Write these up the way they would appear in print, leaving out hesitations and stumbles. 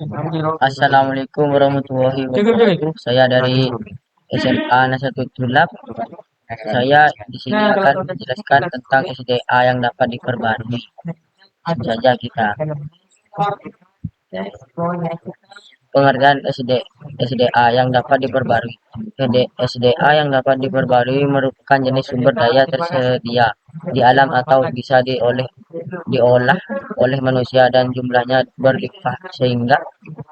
Assalamualaikum warahmatullahi wabarakatuh. Saya dari SMA Nasatul Tulab. Saya di sini akan menjelaskan tentang SDA yang dapat diperbarui. Langsung saja kita. Pengertian SDA yang dapat diperbarui. SDA yang dapat diperbarui merupakan jenis sumber daya tersedia di alam atau bisa diolah oleh manusia dan jumlahnya berlimpah sehingga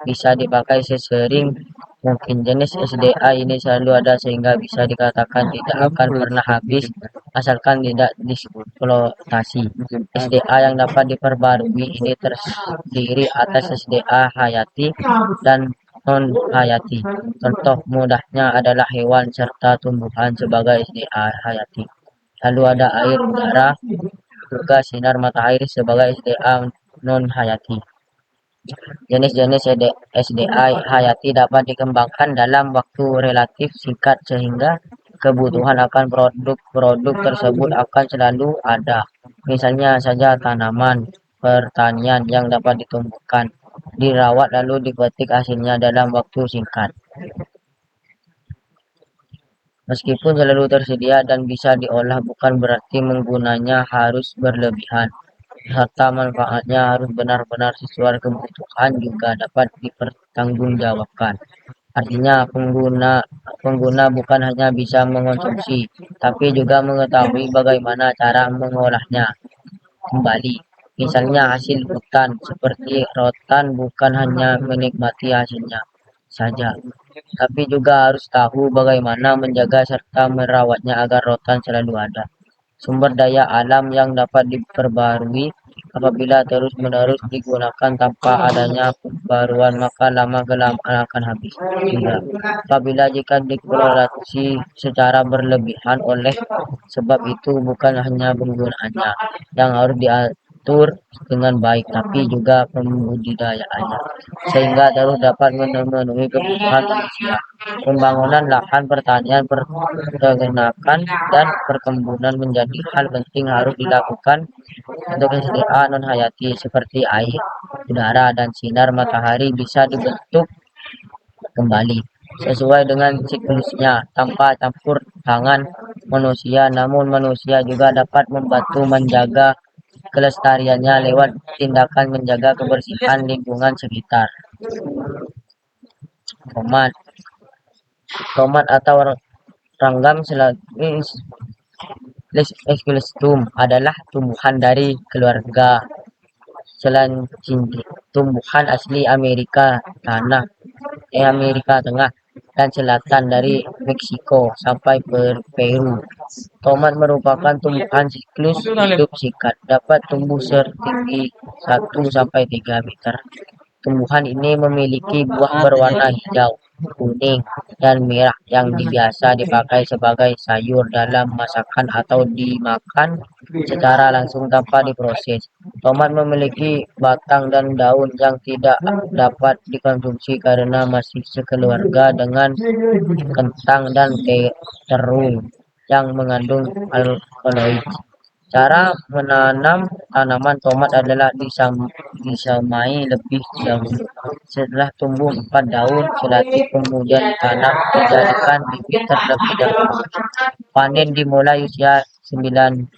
bisa dipakai sesering mungkin. Jenis SDA ini selalu ada sehingga bisa dikatakan tidak akan pernah habis asalkan tidak dieksploitasi. SDA yang dapat diperbarui ini terdiri atas SDA hayati dan non hayati. Contoh mudahnya adalah hewan serta tumbuhan sebagai SDA hayati. Lalu ada air, udara, juga sinar matahari sebagai SDA non hayati. Jenis-jenis SDA hayati dapat dikembangkan dalam waktu relatif singkat sehingga kebutuhan akan produk-produk tersebut akan selalu ada. Misalnya saja tanaman pertanian yang dapat ditumbuhkan, dirawat lalu dipetik hasilnya dalam waktu singkat. Meskipun selalu tersedia dan bisa diolah bukan berarti menggunanya harus berlebihan, serta manfaatnya harus benar-benar sesuai kebutuhan juga dapat dipertanggungjawabkan. Artinya pengguna bukan hanya bisa mengonsumsi, tapi juga mengetahui bagaimana cara mengolahnya kembali. Misalnya hasil hutan seperti rotan bukan hanya menikmati hasilnya saja, tapi juga harus tahu bagaimana menjaga serta merawatnya agar rotan selalu ada. Sumber daya alam yang dapat diperbarui apabila terus-menerus digunakan tanpa adanya pembaruan maka lama-kelamaan akan habis. Juga apabila jika dieksploitasi secara berlebihan oleh sebab itu bukan hanya penggunaannya yang harus diatur dengan baik tapi juga pembudidayaannya sehingga terus dapat memenuhi kebutuhan manusia. Pembangunan lahan pertanian, peternakan, dan perkebunan menjadi hal penting harus dilakukan untuk SDA non hayati seperti air, udara, dan sinar matahari bisa dibentuk kembali sesuai dengan siklusnya tanpa campur tangan manusia. Namun manusia juga dapat membantu menjaga kelestariannya lewat tindakan menjaga kebersihan lingkungan sekitar. Tomat, tomat atau ranggam Esculestum adalah tumbuhan dari keluarga Selancindae. Tumbuhan asli Amerika Tengah dan Selatan dari Meksiko sampai Peru. Tomat merupakan tumbuhan siklus hidup singkat, dapat tumbuh setinggi 1 sampai 3 meter. Tumbuhan ini memiliki buah berwarna hijau, kuning, dan merah yang biasa dipakai sebagai sayur dalam masakan atau dimakan secara langsung tanpa diproses. Tomat memiliki batang dan daun yang tidak dapat dikonsumsi karena masih sekeluarga dengan kentang dan terung yang mengandung alkaloid. Cara menanam tanaman tomat adalah disemai lebih dahulu. Setelah tumbuh 4 daun, selati kemudian ditanam dijadikan bibit terlebih dahulu. Panen dimulai usia 9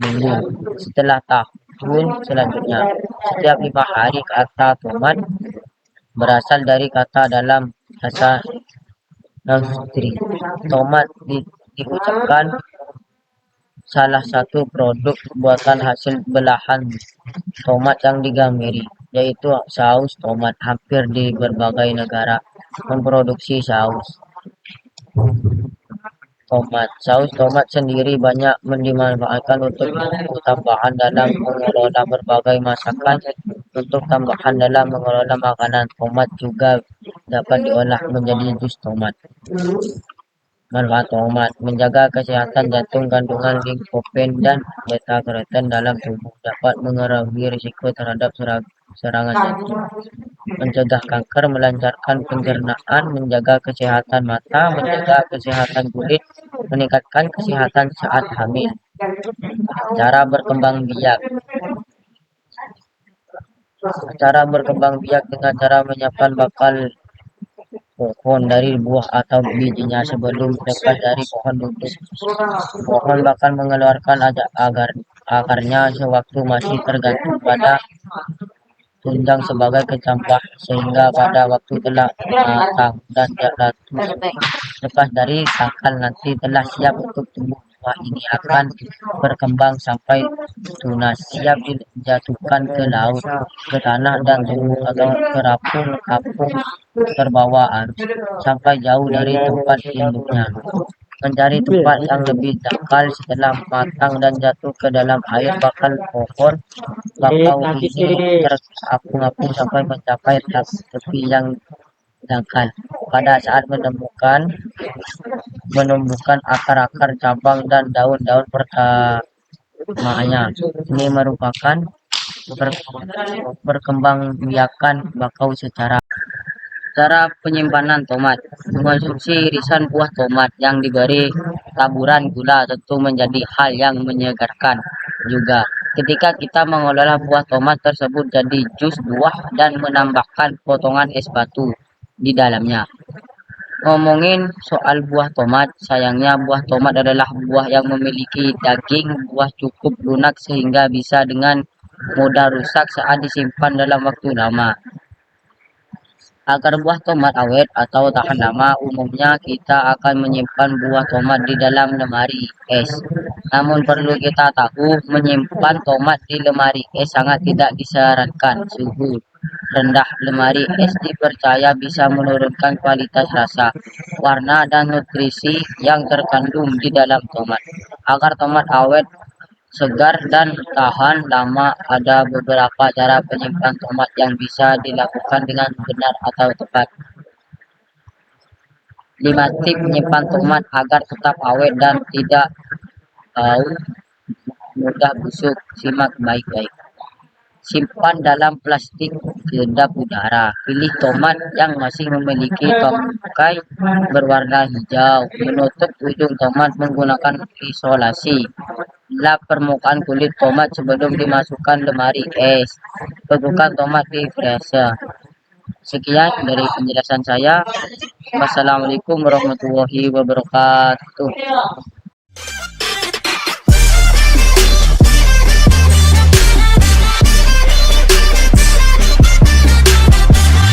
minggu. Setelah tahun selanjutnya, setiap 5 hari kata tomat berasal dari kata dalam bahasa Neustri. Tomat diucapkan salah satu produk buatan hasil belahan tomat yang digamiri, yaitu saus tomat. Hampir di berbagai negara memproduksi saus tomat. Saus tomat sendiri banyak dimanfaatkan untuk tambahan dalam mengelola berbagai masakan. Untuk tambahan dalam mengelola makanan, tomat juga dapat diolah menjadi jus tomat. Manfaat tomat: menjaga kesehatan jantung, kandungan likopen dan beta-karoten dalam tubuh, dapat mengurangi risiko terhadap serangan jantung, mencegah kanker, melancarkan pencernaan, menjaga kesehatan mata, menjaga kesehatan kulit, meningkatkan kesehatan saat hamil. Cara berkembang biak: Cara berkembang biak dengan cara menyiapkan bakal pohon dari buah atau bijinya sebelum lepas dari pohon duduk. Pohon bakal mengeluarkan akarnya sewaktu masih tergantung pada tunjang sebagai kecambah sehingga pada waktu telah matang dan jatuh lepas dari akar nanti telah siap untuk tumbuh. Buah ini akan berkembang sampai tunas, siap dijatuhkan ke laut, ke tanah dan tumbuh atau terapung terbawa arus sampai jauh dari tempat induknya. Mencari tempat yang lebih dangkal setelah matang dan jatuh ke dalam air bakal pohon bakau ini terapung-apung sampai mencapai tepi yang dangkal. Pada saat menumbuhkan akar-akar, cabang dan daun-daun pertamanya. Ini merupakan perkembangbiakan bakau secara cara penyimpanan tomat. Mengonsumsi irisan buah tomat yang diberi taburan gula tentu menjadi hal yang menyegarkan juga. Ketika kita mengolah buah tomat tersebut jadi jus buah dan menambahkan potongan es batu di dalamnya. Ngomongin soal buah tomat, sayangnya buah tomat adalah buah yang memiliki daging buah cukup lunak sehingga bisa dengan mudah rusak saat disimpan dalam waktu lama. Agar buah tomat awet atau tahan lama, umumnya kita akan menyimpan buah tomat di dalam lemari es. Namun perlu kita tahu, menyimpan tomat di lemari es sangat tidak disarankan. Suhu rendah lemari es dipercaya bisa menurunkan kualitas rasa, warna, dan nutrisi yang terkandung di dalam tomat. Agar tomat awet, segar, dan tahan lama, ada beberapa cara penyimpan tomat yang bisa dilakukan dengan benar atau tepat. 5 tips menyimpan tomat agar tetap awet dan tidak bau mudah busuk. Simak baik-baik. Simpan dalam plastik kedap udara. Pilih tomat yang masih memiliki tangkai berwarna hijau. Menutup ujung tomat menggunakan isolasi. Lap permukaan kulit tomat sebelum dimasukkan lemari es. Bekukan tomat di freezer. Sekian dari penjelasan saya. Wassalamualaikum warahmatullahi wabarakatuh.